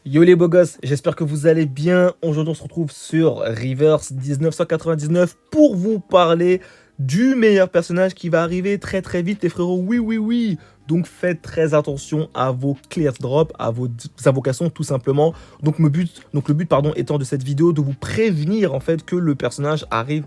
Yo les beaux gosses, j'espère que vous allez bien. Aujourd'hui on se retrouve sur Reverse 1999 pour vous parler du meilleur personnage qui va arriver très très vite les frérots. Oui oui oui. Donc faites très attention à vos clear drop, à vos invocations tout simplement. Donc le but étant de cette vidéo de vous prévenir en fait que le personnage arrive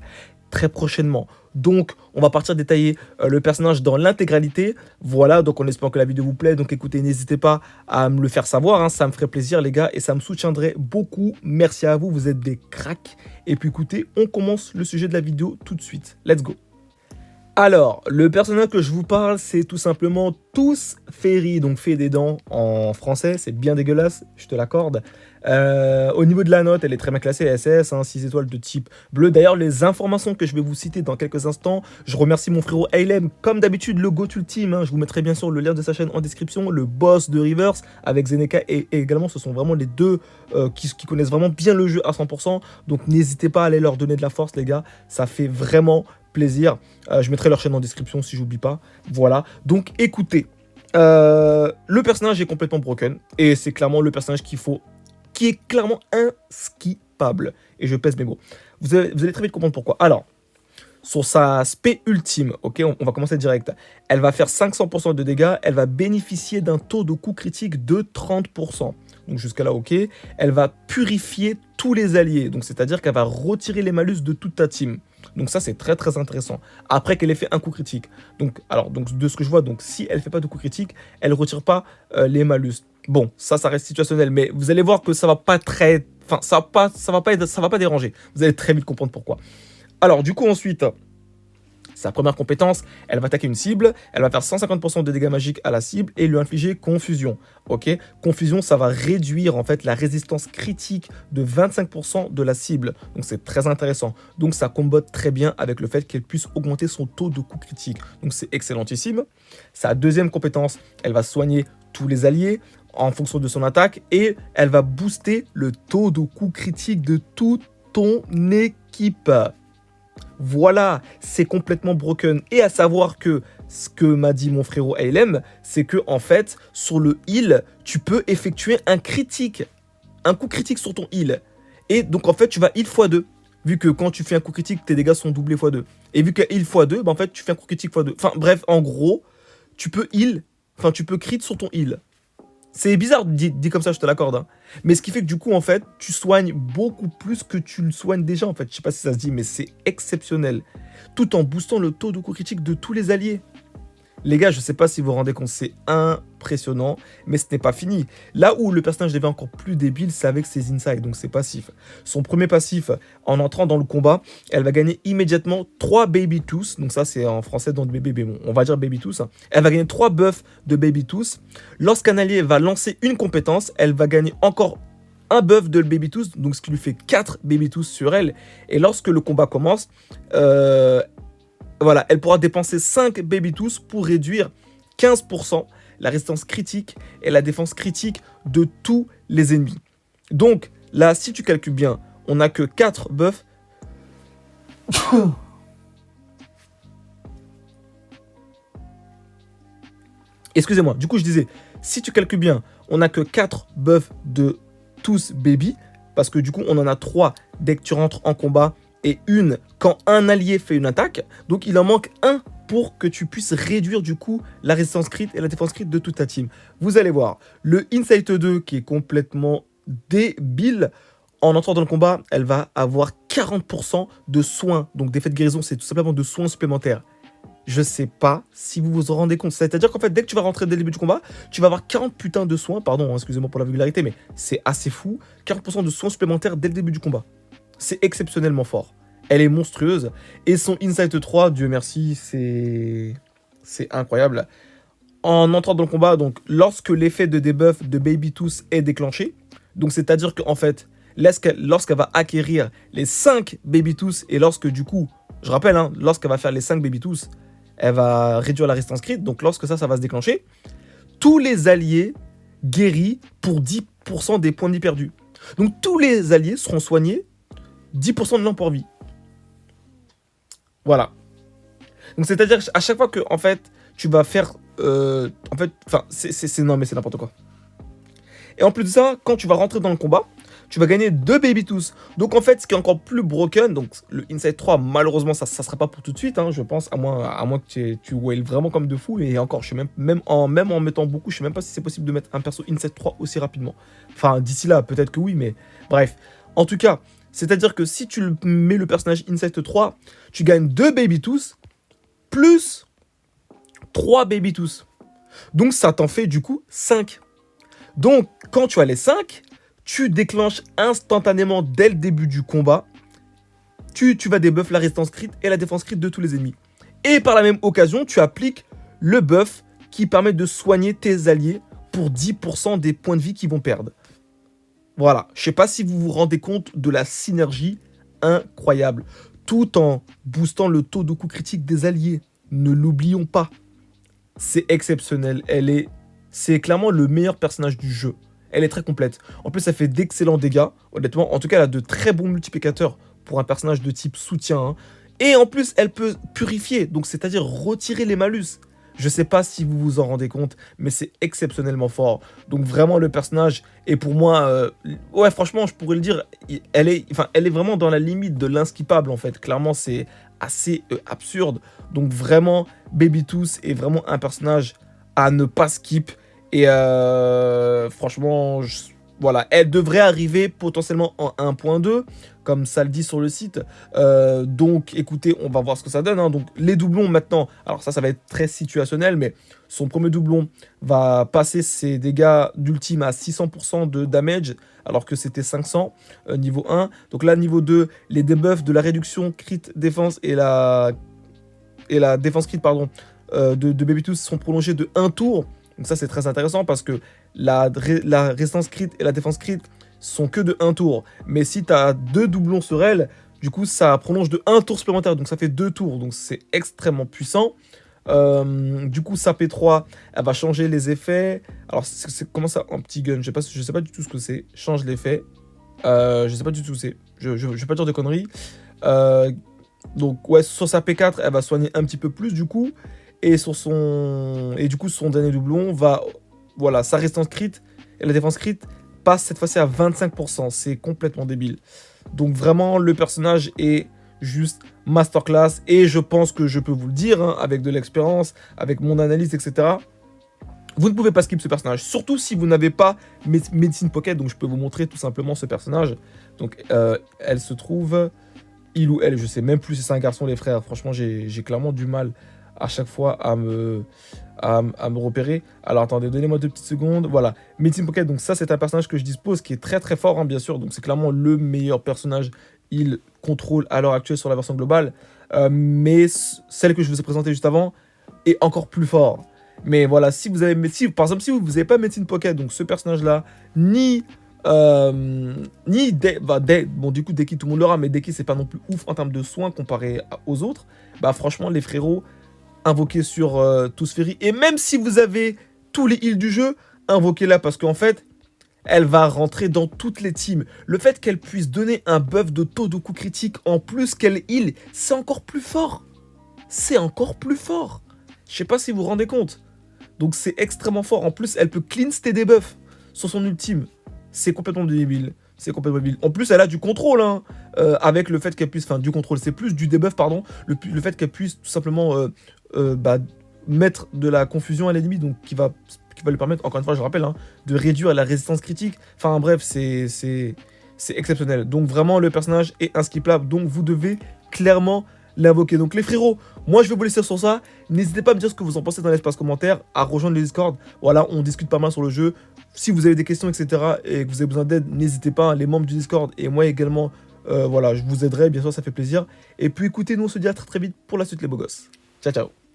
très prochainement. Donc, on va partir détailler le personnage dans l'intégralité. Voilà, donc on espère que la vidéo vous plaît. Donc écoutez, n'hésitez pas à me le faire savoir, hein, ça me ferait plaisir les gars et ça me soutiendrait beaucoup. Merci à vous, vous êtes des cracks. Et puis écoutez, on commence le sujet de la vidéo tout de suite. Let's go. Alors, le personnage que je vous parle, c'est tout simplement Tooth Fairy, donc fait des dents en français, c'est bien dégueulasse, je te l'accorde. Au niveau de la note, elle est très bien classée, SS, hein, 6 étoiles de type bleu. D'ailleurs, les informations que je vais vous citer dans quelques instants, je remercie mon frérot Ailem, comme d'habitude, le GOAT Ultime, hein, je vous mettrai bien sûr le lien de sa chaîne en description, le boss de Reverse avec Zeneka et également, ce sont vraiment les deux qui connaissent vraiment bien le jeu à 100%, donc n'hésitez pas à aller leur donner de la force, les gars, ça fait vraiment plaisir. Je mettrai leur chaîne en description si j'oublie pas. Voilà. Donc écoutez, le personnage est complètement broken et c'est clairement le personnage qui est clairement inskippable. Et je pèse mes mots. Vous allez très vite comprendre pourquoi. Alors, sur sa spé ultime, ok, on va commencer direct. Elle va faire 500% de dégâts. Elle va bénéficier d'un taux de coup critique de 30%. Donc jusqu'à là, ok. Elle va purifier tous les alliés. Donc c'est-à-dire qu'elle va retirer les malus de toute ta team. Donc ça, c'est très très intéressant. Après qu'elle ait fait un coup critique. Donc, de ce que je vois, donc si elle fait pas de coup critique, elle retire pas les malus. Bon, ça reste situationnel, mais vous allez voir que ça va pas très... Enfin, ça va pas déranger. Vous allez très vite comprendre pourquoi. Alors, du coup, ensuite... Sa première compétence, elle va attaquer une cible, elle va faire 150% de dégâts magiques à la cible et lui infliger confusion. Ok, confusion, ça va réduire en fait la résistance critique de 25% de la cible. Donc c'est très intéressant. Donc ça combote très bien avec le fait qu'elle puisse augmenter son taux de coup critique. Donc c'est excellentissime. Sa deuxième compétence, elle va soigner tous les alliés en fonction de son attaque et elle va booster le taux de coup critique de toute ton équipe. Voilà, c'est complètement broken. Et à savoir que ce que m'a dit mon frérot Ailem, c'est que en fait, sur le heal, tu peux effectuer un critique. Un coup critique sur ton heal. Et donc en fait, tu vas heal x2. Vu que quand tu fais un coup critique, tes dégâts sont doublés x2. Et vu que heal x2, bah en fait, tu fais un coup critique x2. Enfin bref, en gros, tu peux heal, enfin tu peux crit sur ton heal. C'est bizarre dit comme ça, je te l'accorde. Hein. Mais ce qui fait que du coup, en fait, tu soignes beaucoup plus que tu le soignes déjà, en fait. Je sais pas si ça se dit, mais c'est exceptionnel. Tout en boostant le taux de coup critique de tous les alliés. Les gars, je sais pas si vous vous rendez compte, c'est impressionnant, mais ce n'est pas fini. Là où le personnage devient encore plus débile, c'est avec ses insights, donc ses passifs. Son premier passif, en entrant dans le combat, elle va gagner immédiatement 3 Baby Tooth, donc ça c'est en français dans le bébé, mais bon, on va dire Baby Tooth. Hein. Elle va gagner 3 buffs de Baby Tooth. Lorsqu'un allié va lancer une compétence, elle va gagner encore un buff de Baby Tooth, donc ce qui lui fait 4 Baby Tooth sur elle. Et lorsque le combat commence, voilà, elle pourra dépenser 5 Baby Tooth pour réduire 15% la résistance critique et la défense critique de tous les ennemis. Donc là, si tu calcules bien, on n'a que 4 buffs. Excusez-moi, du coup je disais, si tu calcules bien, on n'a que 4 buffs de tous baby, parce que du coup on en a 3 dès que tu rentres en combat, et une quand un allié fait une attaque, donc il en manque un pour que tu puisses réduire du coup la résistance crit et la défense crit de toute ta team. Vous allez voir, le Insight 2 qui est complètement débile, en entrant dans le combat, elle va avoir 40% de soins, donc d'effet de guérison, c'est tout simplement de soins supplémentaires. Je sais pas si vous vous en rendez compte. C'est-à-dire qu'en fait, dès que tu vas rentrer dès le début du combat, tu vas avoir 40 putains de soins. Pardon, hein, excusez-moi pour la vulgarité, mais c'est assez fou. 40% de soins supplémentaires dès le début du combat. C'est exceptionnellement fort. Elle est monstrueuse. Et son Insight 3, Dieu merci, c'est incroyable. En entrant dans le combat, donc lorsque l'effet de debuff de Baby Tooth est déclenché, donc c'est-à-dire qu'en fait, lorsqu'elle va acquérir les 5 Baby Tooth, et lorsque du coup, je rappelle, hein, lorsqu'elle va faire les 5 Baby Tooth, elle va réduire la résistance crit, donc lorsque ça va se déclencher, tous les alliés guéris pour 10% des points de vie perdus. Donc tous les alliés seront soignés 10% de l'emport vie. Voilà. Donc c'est-à-dire à chaque fois que en fait tu vas faire, non mais c'est n'importe quoi. Et en plus de ça, quand tu vas rentrer dans le combat, tu vas gagner 2 Baby Tooth. Donc en fait, ce qui est encore plus broken, donc le Inside 3, malheureusement, ça sera pas pour tout de suite, hein, je pense, à moins que tu whales vraiment comme de fou. Et encore, je sais même en mettant beaucoup, je sais même pas si c'est possible de mettre un perso Inside 3 aussi rapidement. Enfin, d'ici là, peut-être que oui, mais bref. En tout cas, c'est-à-dire que si tu mets le personnage Inside 3, tu gagnes 2 Baby Tooth, plus 3 Baby Tooth. Donc ça t'en fait du coup 5. Donc quand tu as les 5, tu déclenches instantanément dès le début du combat. Tu vas débuff la résistance crit et la défense crit de tous les ennemis. Et par la même occasion, tu appliques le buff qui permet de soigner tes alliés pour 10% des points de vie qu'ils vont perdre. Voilà, je sais pas si vous vous rendez compte de la synergie incroyable. Tout en boostant le taux de coup critique des alliés. Ne l'oublions pas. C'est exceptionnel. C'est clairement le meilleur personnage du jeu. Elle est très complète. En plus, elle fait d'excellents dégâts. Honnêtement, en tout cas, elle a de très bons multiplicateurs pour un personnage de type soutien. Hein. Et en plus, elle peut purifier. Donc, c'est-à-dire retirer les malus. Je sais pas si vous vous en rendez compte, mais c'est exceptionnellement fort. Donc vraiment, le personnage est pour moi... ouais, franchement, je pourrais le dire, elle est vraiment dans la limite de l'inskippable, en fait. Clairement, c'est assez absurde. Donc vraiment, Baby Tooth est vraiment un personnage à ne pas skip. Et franchement, voilà, elle devrait arriver potentiellement en 1.2, comme ça le dit sur le site. Donc, écoutez, on va voir ce que ça donne. Hein. Donc, les doublons maintenant, alors ça va être très situationnel, mais son premier doublon va passer ses dégâts d'ultime à 600% de damage, alors que c'était 500 niveau 1. Donc là, niveau 2, les debuffs de la réduction crit défense et la défense crit, pardon, de Baby Tooth sont prolongés de 1 tour. Donc ça, c'est très intéressant parce que la résistance crit et la défense crit sont que de 1 tour. Mais si tu as 2 doublons sur elle, du coup, ça prolonge de 1 tour supplémentaire. Donc ça fait 2 tours. Donc c'est extrêmement puissant. Du coup, sa P3, elle va changer les effets. Alors, comment ça, un petit gun? Je sais pas du tout ce que c'est. Change l'effet. Je sais pas du tout ce que c'est. Je vais pas dire de conneries. Donc, ouais, sur sa P4, elle va soigner un petit peu plus, du coup. Et du coup, son dernier doublon va... Voilà, sa résistance crit et la défense crit passe cette fois-ci à 25%. C'est complètement débile. Donc vraiment, le personnage est juste masterclass. Et je pense que je peux vous le dire, hein, avec de l'expérience, avec mon analyse, etc. Vous ne pouvez pas skip ce personnage. Surtout si vous n'avez pas Medicine Pocket. Donc je peux vous montrer tout simplement ce personnage. Donc elle se trouve... Il ou elle, je sais même plus si c'est un garçon, les frères. Franchement, j'ai clairement du mal à chaque fois à me repérer. Alors attendez, donnez-moi 2 petites secondes. Voilà, Medicine Pocket, donc ça c'est un personnage que je dispose qui est très très fort, hein, bien sûr. Donc c'est clairement le meilleur personnage. Il contrôle à l'heure actuelle sur la version globale. Mais celle que je vous ai présentée juste avant est encore plus fort. Mais voilà, si vous avez... par exemple, si vous n'avez pas Medicine Pocket, donc ce personnage-là, bon, du coup, Deki, tout le monde l'aura, mais Deki, c'est pas non plus ouf en termes de soins comparé aux autres. Bah, franchement, les frérots, invoquez sur tous Ferry. Et même si vous avez tous les heals du jeu, invoquez-la parce qu'en fait, elle va rentrer dans toutes les teams. Le fait qu'elle puisse donner un buff de taux de coup critique en plus qu'elle heal, c'est encore plus fort. C'est encore plus fort. Je sais pas si vous vous rendez compte. Donc, c'est extrêmement fort. En plus, elle peut cleanse tes debuffs sur son ultime. C'est complètement débile. C'est complètement débile. En plus, elle a du contrôle, hein, avec le fait qu'elle puisse... Enfin, du contrôle, c'est plus du debuff, pardon. Le fait qu'elle puisse tout simplement mettre de la confusion à l'ennemi, donc qui va lui permettre, encore une fois, je rappelle, hein, de réduire la résistance critique. Enfin, bref, c'est exceptionnel. Donc, vraiment, le personnage est inskippable. Donc, vous devez clairement l'invoquer. Donc les frérots, moi je vais vous laisser sur ça. N'hésitez pas à me dire ce que vous en pensez dans l'espace commentaire, à rejoindre le Discord. Voilà, on discute pas mal sur le jeu. Si vous avez des questions, etc. et que vous avez besoin d'aide, n'hésitez pas, les membres du Discord et moi également, voilà, je vous aiderai, bien sûr, ça fait plaisir. Et puis écoutez, nous on se dit à très très vite pour la suite les beaux gosses. Ciao, ciao.